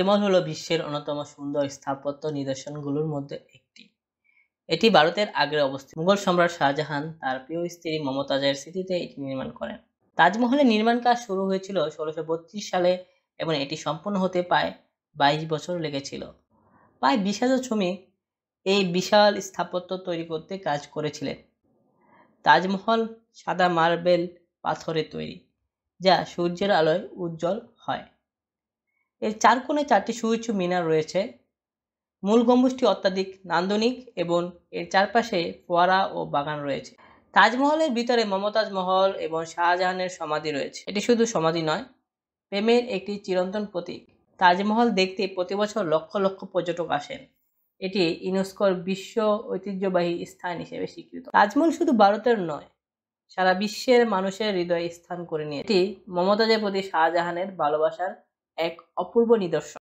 তাজমহল হলো বিশ্বের অন্যতম সুন্দর স্থাপত্য নিদর্শনগুলোর মধ্যে একটি। এটি ভারতের আগ্রায় অবস্থিত। মুঘল সম্রাট শাহজাহান তার প্রিয় স্ত্রী মমতাজের স্মৃতিতে এটি নির্মাণ করেন। তাজমহলের নির্মাণ কাজ শুরু হয়েছিল ১৬৩২ সালে এবং এটি সম্পন্ন হতে প্রায় ২২ বছর লেগেছিল। প্রায় ২০,০০০ শ্রমিক এই বিশাল স্থাপত্য তৈরি করতে কাজ করেছিলেন। তাজমহল সাদা মার্বেল পাথরে তৈরি, যা সূর্যের আলোয় উজ্জ্বল হয়। এর চার কোণে ৪টি সুউচ্চ মিনার রয়েছে। মূল গম্বুজটি অত্যাধিক নান্দনিক এবং এর চারপাশে ফোয়ারা ও বাগান রয়েছে। তাজমহলের ভিতরে মমতাজ মহল এবং শাহজাহানের সমাধি রয়েছে। এটি শুধু সমাধি নয়, প্রেমের একটি চিরন্তন প্রতীক। তাজমহল দেখতে প্রতি বছর লক্ষ লক্ষ পর্যটক আসেন। এটি ইউনেস্কোর বিশ্ব ঐতিহ্যবাহী স্থান হিসেবে স্বীকৃত। তাজমহল শুধু ভারতের নয়, সারা বিশ্বের মানুষের হৃদয়ে স্থান করে নিয়েছে। এটি মমতাজের প্রতি শাহজাহানের ভালোবাসার এক অপূর্ব নিদর্শন।